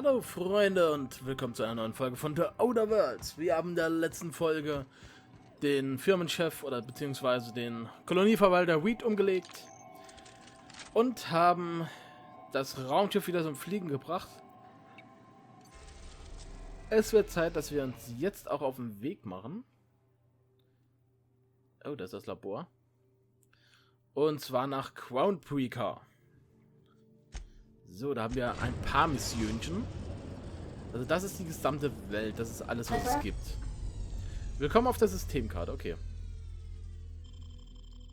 Hallo Freunde und willkommen zu einer neuen Folge von The Outer Worlds. Wir haben in der letzten Folge den Firmenchef oder beziehungsweise den Kolonieverwalter Reed umgelegt und haben das Raumschiff wieder zum Fliegen gebracht. Es wird Zeit, dass wir uns jetzt auch auf den Weg machen. Oh, das ist das Labor. Und zwar nach Groundbreaker. So, da haben wir ein paar Missionchen. Also das ist die gesamte Welt. Das ist alles, was es gibt. Willkommen auf der Systemkarte. Okay.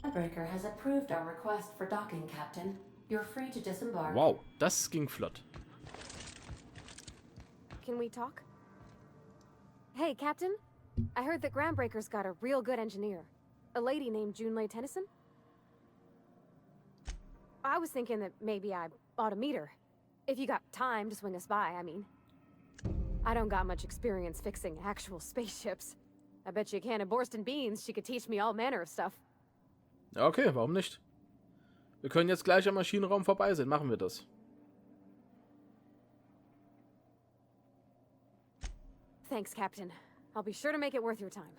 Groundbreaker has approved our request for docking, Captain. You're free to disembark. Wow, das ging flott. Can we talk? Hey, Captain. I heard that Groundbreaker's got a real good engineer. A lady named Junlei Tennyson. I was thinking that maybe I ought to meet her. If you got time to swing us by, I mean. I don't got much experience fixing actual spaceships. I bet you a can of Borston beans she could teach me all manner of stuff. Ja, okay, warum nicht? Wir können jetzt gleich am Maschinenraum vorbei sein. Machen wir das. Thanks, Captain. I'll be sure to make it worth your time.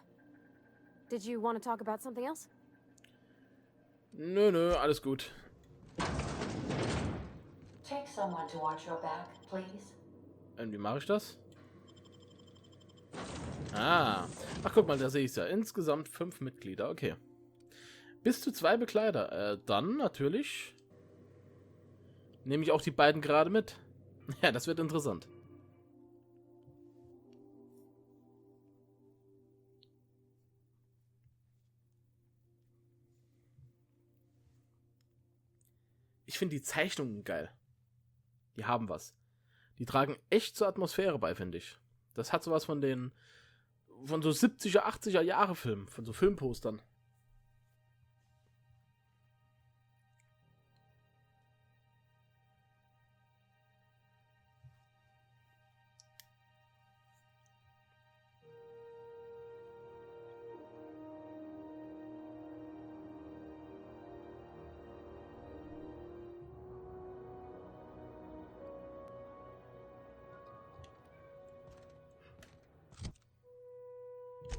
Did you want to talk about something else? Nö, alles gut. Take someone to watch your back, please. Wie mache ich das? Ah. Ach, guck mal, da sehe ich es ja. Insgesamt 5 Mitglieder. Okay. Bis zu 2 Begleiter. Dann natürlich nehme ich auch die beiden gerade mit. Ja, das wird interessant. Ich finde die Zeichnungen geil. Die haben was. Die tragen echt zur Atmosphäre bei, finde ich. Das hat sowas von so 70er, 80er Jahre Filmen, von so Filmpostern.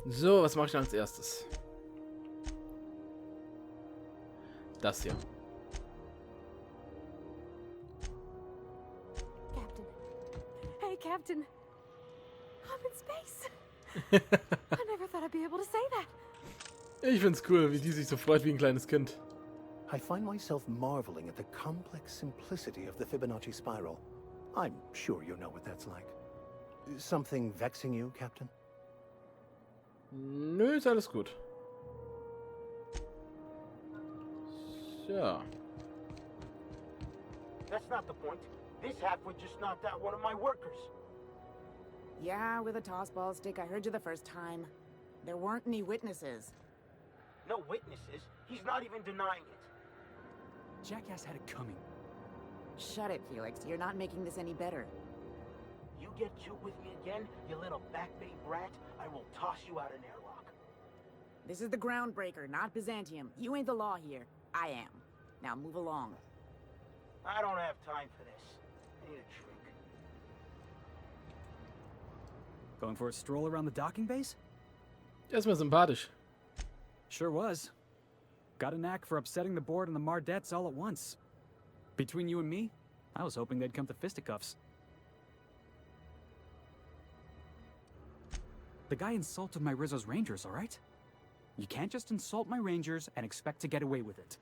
So, was mache ich dann als erstes? Das hier. Captain. Hey, Captain. I'm in space. I never thought I'd be able to say that. Ich find's cool, wie die sich so freut wie ein kleines Kind. I find myself marveling at the complex simplicity of the Fibonacci spiral. I'm sure you know what that's like. Something vexing you, Captain? Nö, ist alles gut. So. That's not the point. This half would just knocked out one of my workers. Yeah, with a tossball stick. I heard you the first time. There weren't any witnesses. No witnesses. He's not even denying it. Jackass had it coming. Shut it, Felix. You're not making this any better. You get cute with me again, you little backbait brat, I will toss you out an airlock. This is the Groundbreaker, not Byzantium. You ain't the law here. I am. Now move along. I don't have time for this. I need a drink. Going for a stroll around the docking base? Der ist mir sympathisch. Sure was. Got a knack for upsetting the board and the Mardettes all at once. Between you and me, I was hoping they'd come to fisticuffs. The guy insulted my Rizzo's Rangers, all right? You can't just insult my Rangers and expect to get away with it.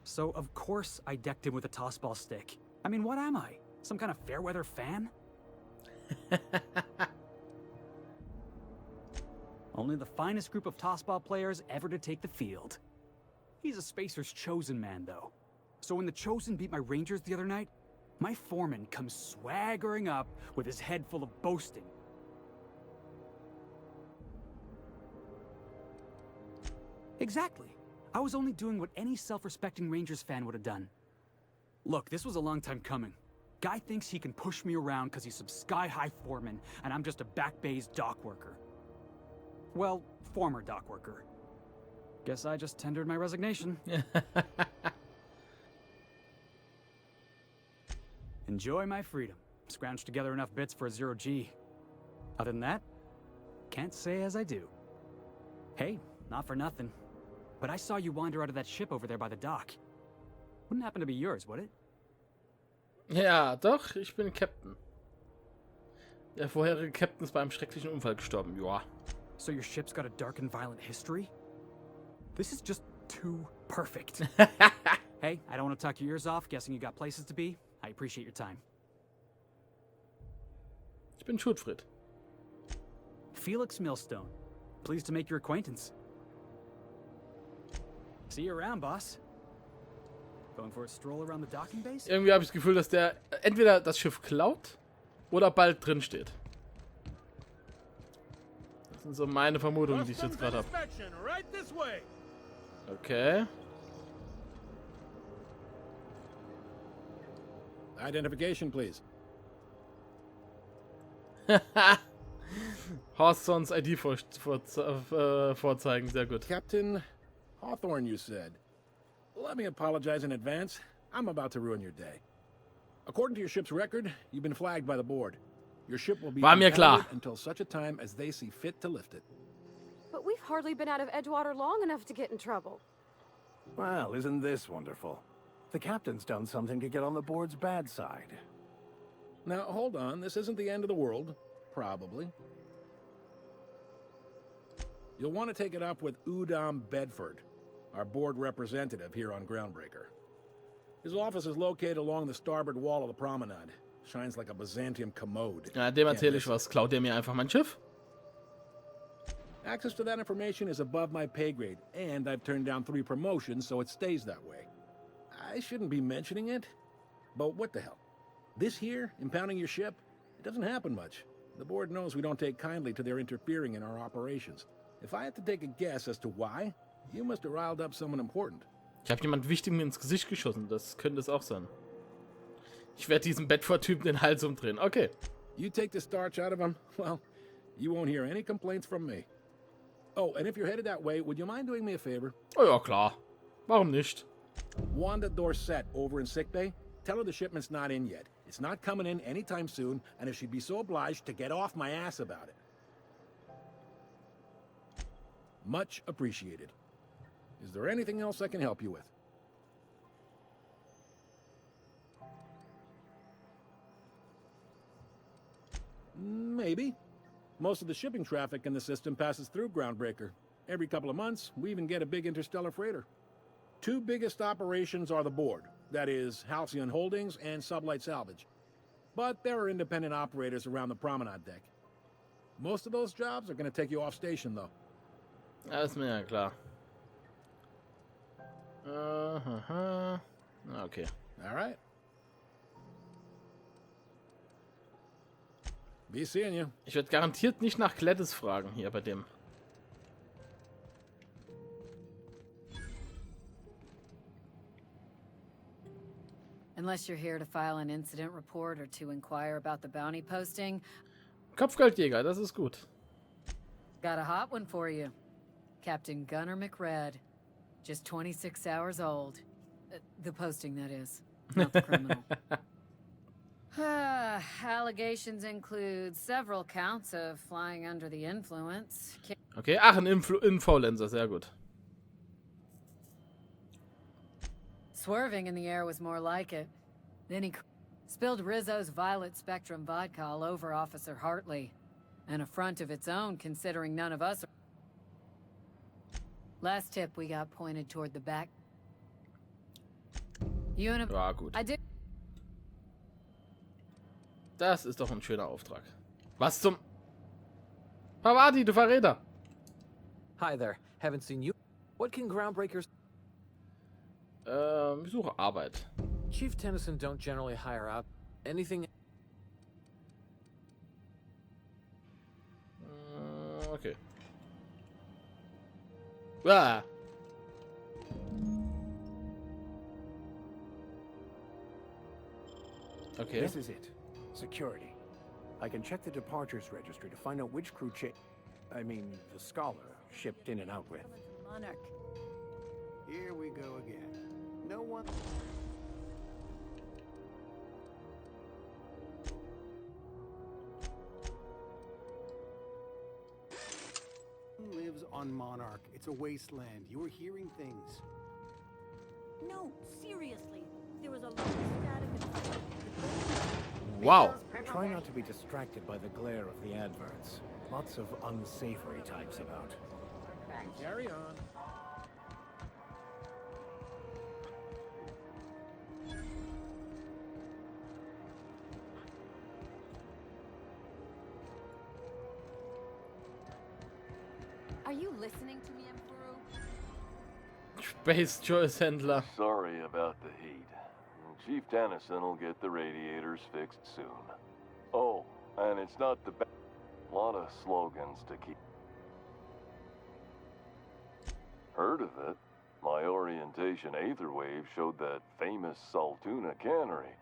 So, of course, I decked him with a tossball stick. I mean, what am I? Some kind of fair-weather fan? Only the finest group of tossball players ever to take the field. He's a Spacer's chosen man, though. So when the Chosen beat my Rangers the other night, my foreman comes swaggering up with his head full of boasting. Exactly. I was only doing what any self-respecting Rangers fan would have done. Look, this was a long time coming. Guy thinks he can push me around because he's some sky-high foreman, and I'm just a back bay's dock worker. Well, former dock worker. Guess I just tendered my resignation. Enjoy my freedom. Scrounged together enough bits for a 0G. Other than that, can't say as I do. Hey, not for nothing, but I saw you wander out of that ship over there by the dock. Wouldn't happen to be yours, would it? Ja, doch, ich bin Captain. Der vorherige Captain ist bei einem schrecklichen Unfall gestorben, joa. So your ship's got a dark and violent history? This is just too perfect. Hey, I don't want to talk your ears off, guessing you got places to be. I appreciate your time. Ich bin Schutfried. Felix Millstone. Pleased to make your acquaintance. See you around, boss. Going for a stroll around the docking base? Irgendwie habe ich das Gefühl, dass der entweder das Schiff klaut oder bald drin steht. Das sind so meine Vermutungen, die ich jetzt gerade habe. Okay. Identification, please. Horsons ID vorzeigen, sehr gut. Captain Hawthorne, you said. Let me apologize in advance. I'm about to ruin your day. According to your ship's record, you've been flagged by the board. Your ship will be War mir klar. impounded until such a time as they see fit to lift it. But we've hardly been out of Edgewater long enough to get in trouble. Well, isn't this wonderful? The captain's done something to get on the board's bad side. Now, hold on. This isn't the end of the world. Probably. You'll want to take it up with Udom Bedford, our board representative here on Groundbreaker. His office is located along the starboard wall of the promenade. Shines like a Byzantium commode. Ja, dem erzähle ich was. Klaut der mir einfach mein Schiff? Access to that information is above my pay grade, and I've turned down 3 promotions, so it stays that way. I shouldn't be mentioning it, but what the hell? This here, impounding your ship, it doesn't happen much. The board knows we don't take kindly to their interfering in our operations. If I had to take a guess as to why, you must have riled up someone important. Ich habe jemand Wichtigem ins Gesicht geschossen. Das könnte es auch sein. Ich werde diesem Bedford-Typen den Hals umdrehen. Okay. You take the starch out of him, well, you won't hear any complaints from me. Oh, and if you're headed that way, would you mind doing me a favor? Oh ja, klar. Warum nicht? Wanda Dorset over in sickbay, tell her the shipment's not in yet. It's not coming in anytime soon, and if she'd be so obliged to get off my ass about it. Much appreciated. Is there anything else I can help you with? Maybe. Most of the shipping traffic in the system passes through Groundbreaker. Every couple of months, we even get a big interstellar freighter. 2 biggest operations are the board. That is, Halcyon Holdings and Sublight Salvage. But there are independent operators around the promenade deck. Most of those jobs are going to take you off station, though. Ja, ist mir ja klar. Okay. All right. Be seeing you. Ich werde garantiert nicht nach Gladys fragen hier bei dem. Unless you're here to file an incident report or to inquire about the bounty posting, Kopfgeldjäger, das ist gut. got a hot one for you. Captain Gunnar McRed. Just 26 hours old. The posting, that is. Not the criminal. Allegations include several counts of flying under the influence. Okay, ach, ein Influencer, sehr gut. Swerving in the air was more like it. Then he spilled Rizzo's Violet Spectrum vodka all over Officer Hartley. An affront of its own, considering none of us are... Last tip we got pointed toward the back. You and Ja, gut. I did... Das ist doch ein schöner Auftrag. Was zum... Pavati, du Verräter! Hi there. Haven't seen you. What can Groundbreakers... Ich suche Arbeit. Chief Tennyson don't generally hire out. Anything... Okay. Ah. Okay. This is it. Security. I can check the departures registry to find out which crew the scholar shipped in and out with. Monarch. Here we go again. No one... on Monarch. It's a wasteland. You were hearing things. No, seriously. There was a lot of static and... Wow. Try not to be distracted by the glare of the adverts. Lots of unsavory types about. Carry on. Are you listening to me, Emperor? Space Choice Händler. Sorry about the heat. Chief Tennyson will get the radiators fixed soon. Oh, and it's not the best. A lot of slogans to keep. Heard of it? My orientation Aetherwave showed that famous Saltuna cannery,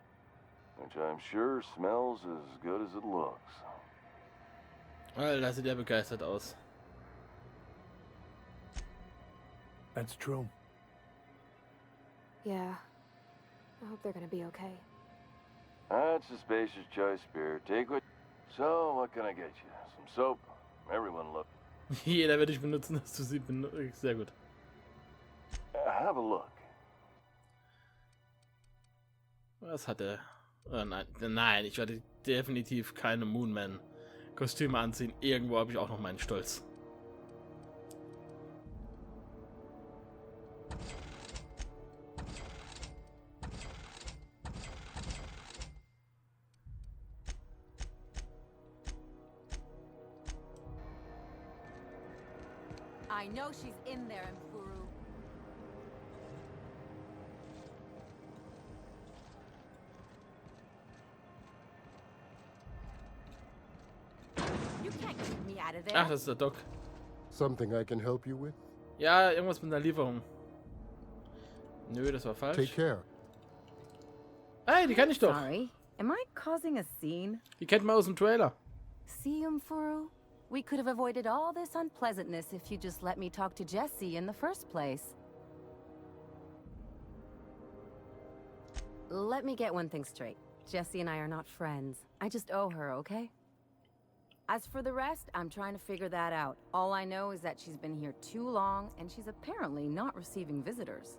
which I'm sure smells as good as it looks. Alter, sieht ja begeistert aus. That's true. Yeah. I hope they're gonna be okay. That's a spacious choice, Spirit. Take what... So, what can I get you? Some soap? Everyone look. Jeder wird dich benutzen, dass du sie benutzt. Sehr gut. Have a look. Was hat er? Oh, nein, ich werde definitiv keine Moonman-Kostüme anziehen. Irgendwo habe ich auch noch meinen Stolz. I know she's in there, Mfuru. You can't keep me out of there. Ach, das ist der Doc. Something I can help you with? Ja, irgendwas mit einer Lieferung. Nö, das war falsch. Take care. Hey, die kenne ich doch. Sorry, am I causing a scene? Die kennt man aus dem Trailer. See, Mfuru? We could have avoided all this unpleasantness if you just let me talk to Jesse in the first place. Let me get one thing straight. Jesse and I are not friends. I just owe her, okay? As for the rest, I'm trying to figure that out. All I know is that she's been here too long, and she's apparently not receiving visitors.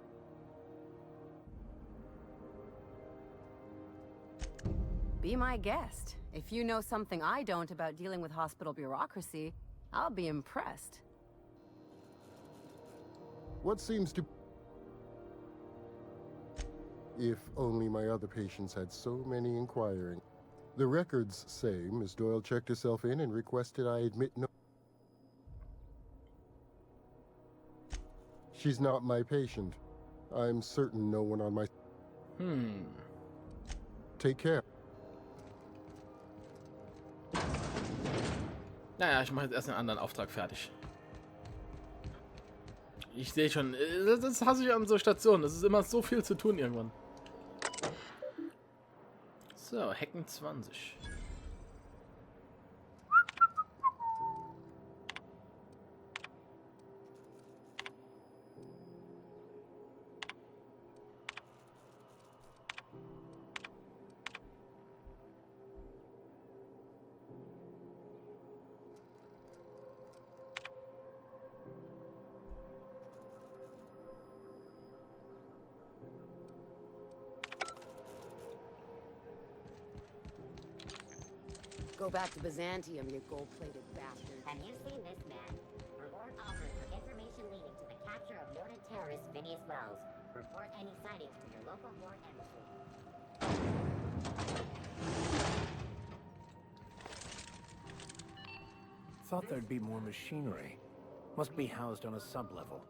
Be my guest. If you know something I don't about dealing with hospital bureaucracy, I'll be impressed. What seems to... If only my other patients had so many inquiring. The records say Miss Doyle checked herself in and requested I admit no... She's not my patient. I'm certain no one on my... Take care. Naja, ich mache jetzt erst einen anderen Auftrag fertig. Ich sehe schon, das hasse ich an so Stationen. Es ist immer so viel zu tun irgendwann. So, Hacken 20. Go back to Byzantium, you gold-plated bastard. Have you seen this man? Reward offered for information leading to the capture of noted terrorist Phineas Wells. Report any sightings to your local foreign embassy. Thought there'd be more machinery. Must be housed on a sub-level.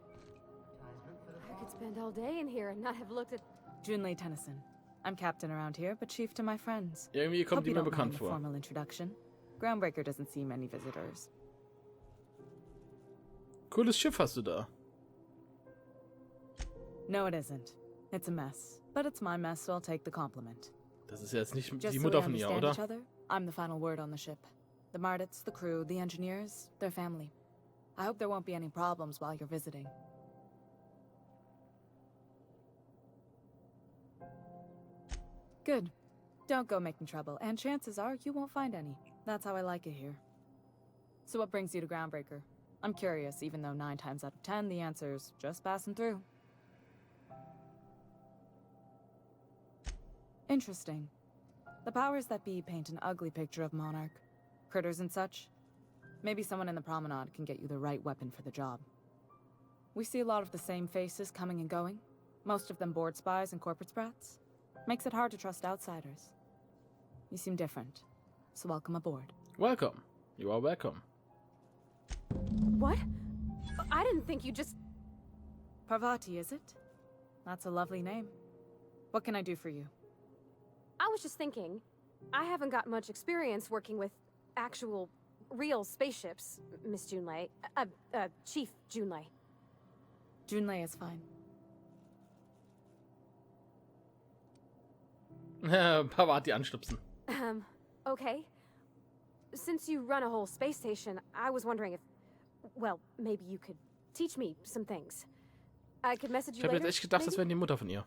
I could spend all day in here and not have looked at... Junlei Tennyson. I'm captain around here, but chief to my friends. Irgendwie kommt die mir bekannt vor. Formal introduction. Groundbreaker doesn't see many visitors. Cooles Schiff hast du da. No, it isn't. It's a mess. But it's my mess, so I'll take the compliment. Das ist jetzt nicht Just die so Mutter we von ihr, understand oder? each other, I'm the final word on the ship. The Mardits, the crew, the engineers, their family. I hope there won't be any problems while you're visiting. Good. Don't go making trouble, and chances are you won't find any. That's how I like it here. So what brings you to Groundbreaker? I'm curious, even though 9 times out of 10 the answer's just passing through. Interesting. The powers that be paint an ugly picture of Monarch. Critters and such. Maybe someone in the promenade can get you the right weapon for the job. We see a lot of the same faces coming and going. Most of them board spies and corporate sprats. Makes it hard to trust outsiders. You seem different, so welcome aboard. Welcome. You are welcome. What? I didn't think you just... Parvati, is it? That's a lovely name. What can I do for you? I was just thinking, I haven't got much experience working with actual, real spaceships, Miss Junlei. Chief Junlei. Junlei is fine. Parvati anstupsen. Okay. Since you run a whole space station, I was wondering if... Well, maybe you could teach me some things. I could message you Ich habe later, jetzt echt gedacht, maybe? das wäre die Mutter von ihr.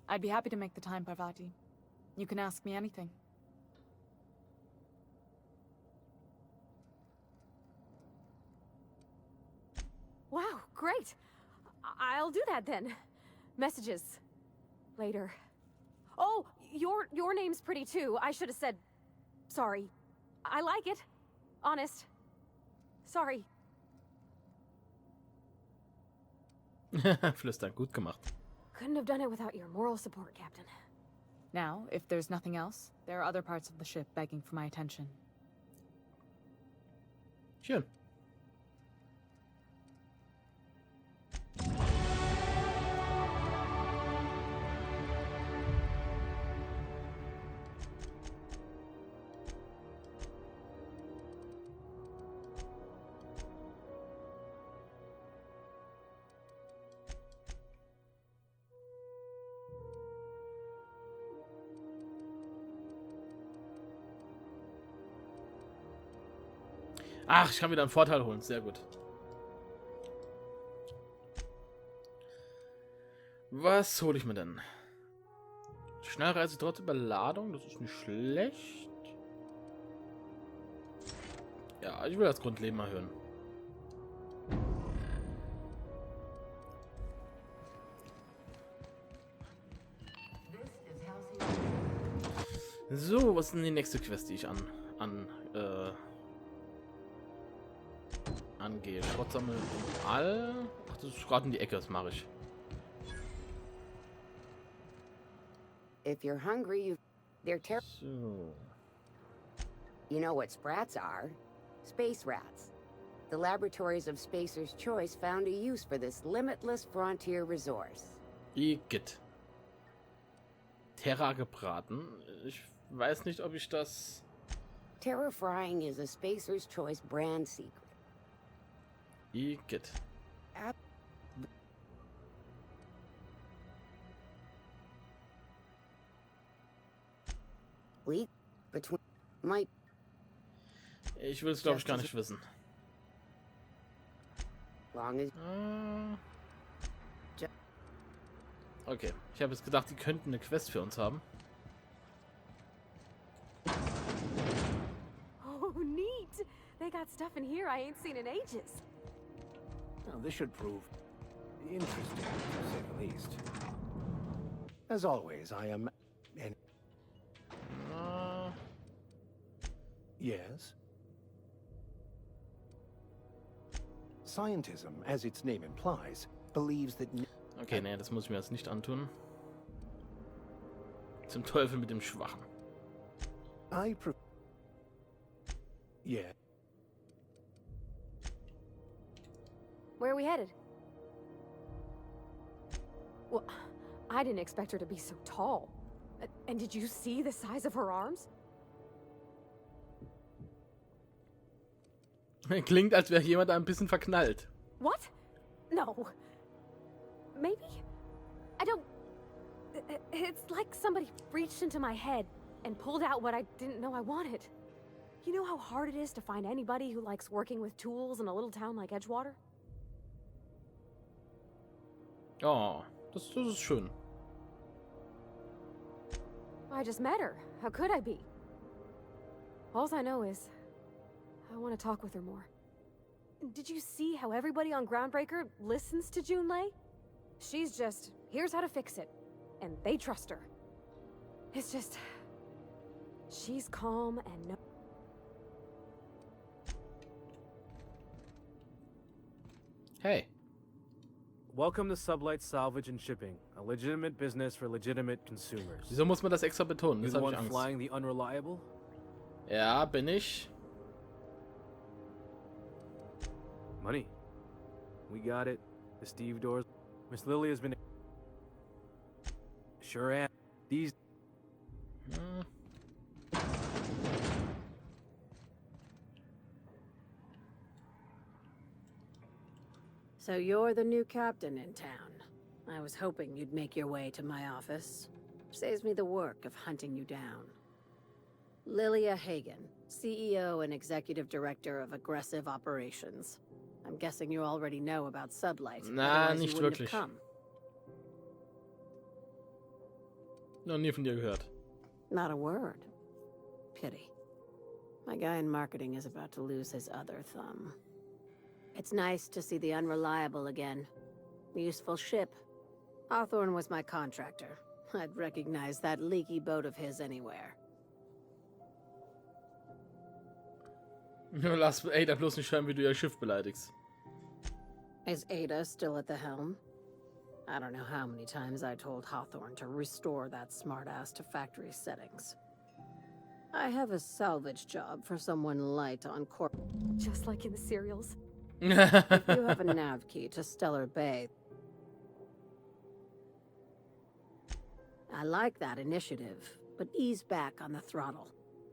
I'd be happy to make the time, Parvati. You can ask me anything. Wow, great. I'll do that then. Messages. Later. Oh, your name's pretty too. I should have said... Sorry. I like it. Honest. Sorry. Flüstern, gut gemacht. Couldn't have done it without your moral support, Captain. Now, if there's nothing else, there are other parts of the ship begging for my attention. Schön. Ach, ich kann wieder einen Vorteil holen. Sehr gut. Was hole ich mir denn? Schnellreise trotz Überladung. Das ist nicht schlecht. Ja, ich will das Grundleben erhöhen. So, was ist denn die nächste Quest, die ich angehe? Schrott sammeln im All. Ach, das ist gerade in die Ecke, das mache ich. If you're hungry, they're So. You know what sprats are? Space rats. The laboratories of Spacer's Choice found a use for this limitless frontier resource. Igitt. Terra gebraten. Ich weiß nicht, ob ich das... Terra frying is a Spacer's Choice brand secret. Igitt. Leak between might. Ich will es, glaube ich, gar nicht wissen. Long as Okay, ich habe jetzt gedacht, die könnten eine Quest für uns haben. Oh, neat. They got stuff in here I ain't seen in ages. Now, this should prove interesting, to say the least. As always, I am... Yes? Scientism, as its name implies, believes that... Okay, nee, das muss ich mir jetzt nicht antun. Zum Teufel mit dem Schwachen. Yeah. Where are we headed? Well, I didn't expect her to be so tall. And did you see the size of her arms? Klingt, als wäre jemand ein bisschen verknallt. What? No. Maybe? I don't... It's like somebody reached into my head and pulled out what I didn't know I wanted. You know how hard it is to find anybody who likes working with tools in a little town like Edgewater? Oh, das ist schön. I just met her. How could I be? All I know is... I want to talk with her more. did you see how everybody on Groundbreaker listens to Junlei? She's just, here's how to fix it. And they trust her. It's just... she's calm and no... Hey. Welcome to Sublight Salvage and Shipping, a legitimate business for legitimate consumers. Wieso muss man das extra betonen? You Das the hab one ich Angst. flying the unreliable? Ja, bin ich. Money. We got it. The Steve doors. Miss Lily has been... Sure am. These... So you're the new captain in town. I was hoping you'd make your way to my office. Saves me the work of hunting you down. Lilia Hagen, CEO and Executive Director of Aggressive Operations. I'm guessing you already know about Sublight. Na, otherwise you nicht wouldn't wirklich. have come. Noch nie von dir gehört. Not a word. Pity. My guy in marketing is about to lose his other thumb. It's nice to see the Unreliable again. Useful ship. Hawthorne was my contractor. I'd recognize that leaky boat of his anywhere. Lass Ada bloß nicht hören, wie du ihr Schiff beleidigst. Is Ada still at the helm? I don't know how many times I told Hawthorne to restore that smartass to factory settings. I have a salvage job for someone light on corp. Just like in the serials. If you have a nav key to Stellar Bay... I like that initiative, but ease back on the throttle.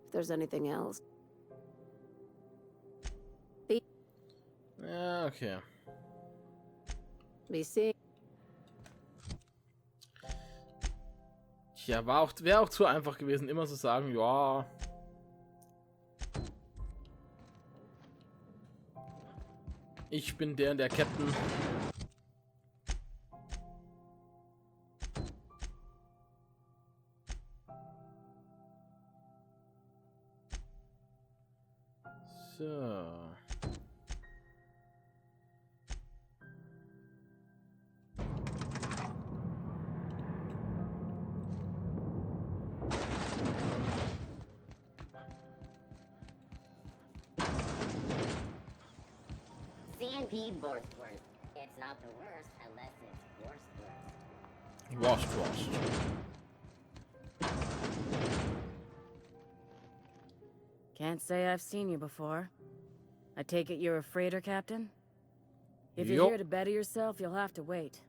If there's anything else... Ja, okay. Be seeing... Tja, wäre auch zu einfach gewesen, immer zu sagen, ja. Ich bin der Captain. So. CNP Borstworth. It's not the worst unless it's worst. Worst. Can't say I've seen you before. I take it you're a freighter captain? If you're Yup. here to better yourself, you'll have to wait.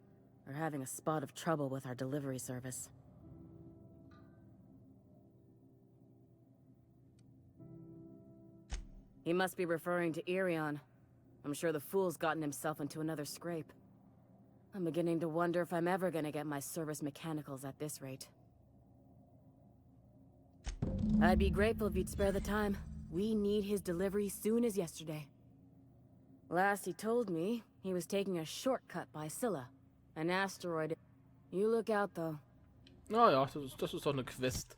We're having a spot of trouble with our delivery service. He must be referring to Irion. I'm sure the fool's gotten himself into another scrape. I'm beginning to wonder if I'm ever gonna get my service mechanicals at this rate. I'd be grateful if you'd spare the time. We need his delivery soon as yesterday. Last he told me, he was taking a shortcut by Scylla, an asteroid. You look out, though. Naja, das ist doch eine Quest.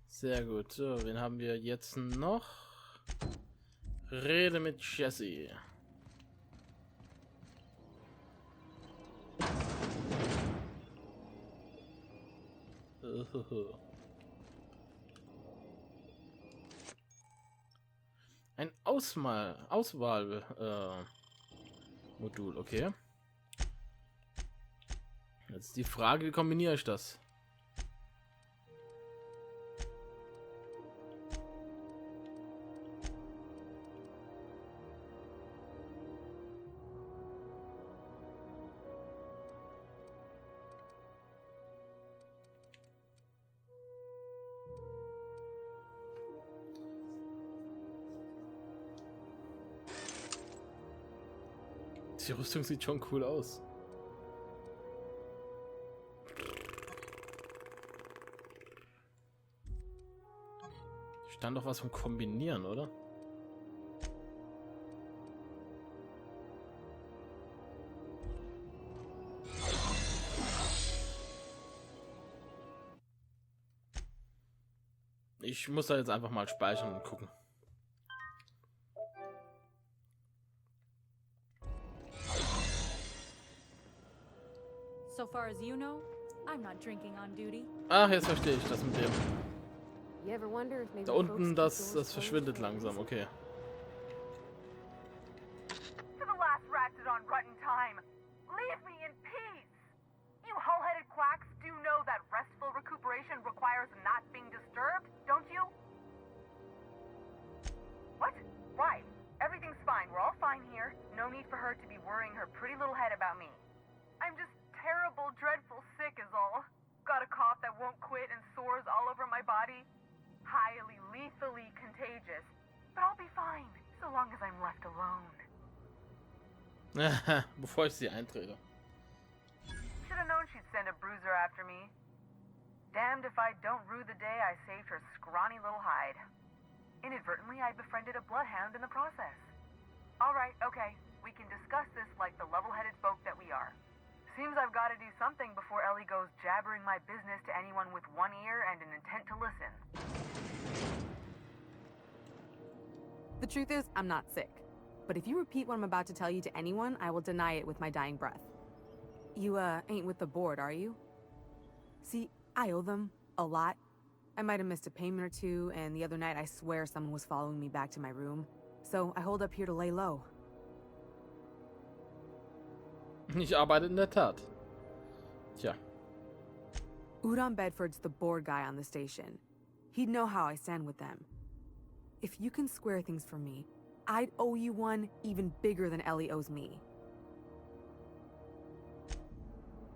Sehr gut. So, wen haben wir jetzt noch? Rede mit Jesse. Ein Auswahl Modul, okay. Jetzt die Frage, wie kombiniere ich das? Die Rüstung sieht schon cool aus. Stand doch was vom Kombinieren, oder? Ich muss da jetzt einfach mal speichern und gucken. So far as you know, I'm not drinking on duty. Ach, jetzt verstehe ich das mit dem. You ever wonder if maybe Da folks unten, keep das doors verschwindet closed for a langsam, okay. To the last ratchet on rotten time, leave me in peace! You hull-headed quacks do know that restful recuperation requires not being disturbed, don't you? What? Why? Everything's fine. We're all fine here. No need for her to be worrying her pretty little head about me. I'm just terrible, dreadful sick is all. Got a cough that won't quit and sores all over my body. Highly, lethally contagious. But I'll be fine, so long as I'm left alone. Bevor ich sie eintrete. Should have known she'd send a bruiser after me. Damned if I don't rue the day I saved her scrawny little hide. Inadvertently, I befriended a bloodhound in the process. Alright, okay. We can discuss this like the level-headed folk that we are. Seems I've got to do something before Ellie goes jabbering my business to anyone with one ear and an intent to listen. The truth is, I'm not sick. But if you repeat what I'm about to tell you to anyone, I will deny it with my dying breath. You, ain't with the board, are you? See, I owe them a lot. I might have missed a payment or two, and the other night I swear someone was following me back to my room. So I hold up here to lay low. Ich arbeite in der Tat. Tja. Udon Bedford's the board guy on the station. He'd know how I stand with them. If you can square things for me, I'd owe you one even bigger than Ellie owes me.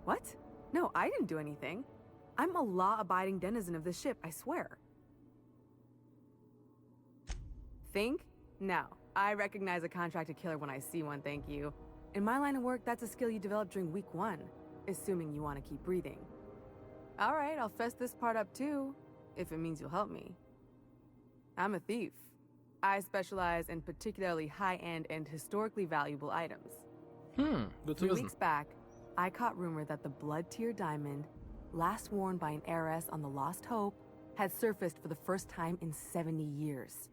What? No, I didn't do anything. I'm a law-abiding denizen of the ship, I swear. Think? No. I recognize a contracted killer when I see one, thank you. In my line of work, that's a skill you develop during week 1, assuming you want to keep breathing. Alright, I'll fess this part up too, if it means you'll help me. I'm a thief. I specialize in particularly high-end and historically valuable items. Good to 3 wissen. weeks back, I caught rumor that the blood-tier diamond, last worn by an heiress on the Lost Hope, had surfaced for the first time in 70 years.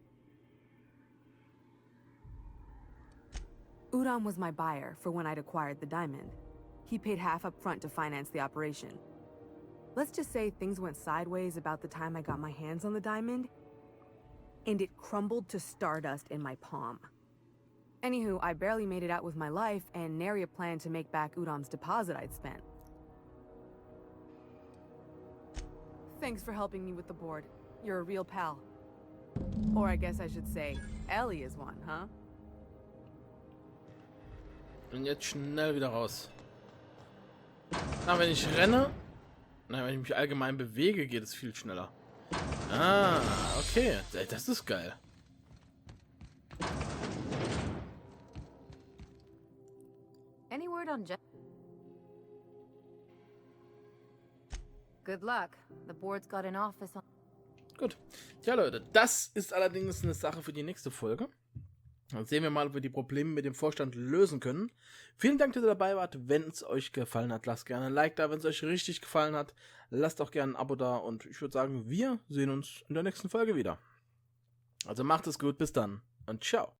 Udon was my buyer for when I'd acquired the diamond. He paid half up front to finance the operation. Let's just say things went sideways about the time I got my hands on the diamond, and it crumbled to stardust in my palm. Anywho, I barely made it out with my life, and nary a plan to make back Udon's deposit I'd spent. Thanks for helping me with the board. You're a real pal. Or I guess I should say, Ellie is one, huh? Und jetzt schnell wieder raus. Na, wenn ich renne... Nein, wenn ich mich allgemein bewege, geht es viel schneller. Ah, okay. Das ist geil. Any word on Good luck. The board's got an office on... Gut. Tja, Leute, das ist allerdings eine Sache für die nächste Folge. Dann sehen wir mal, ob wir die Probleme mit dem Vorstand lösen können. Vielen Dank, dass ihr dabei wart. Wenn es euch gefallen hat, lasst gerne ein Like da. Wenn es euch richtig gefallen hat, lasst auch gerne ein Abo da. Und ich würde sagen, wir sehen uns in der nächsten Folge wieder. Also macht es gut, bis dann und ciao.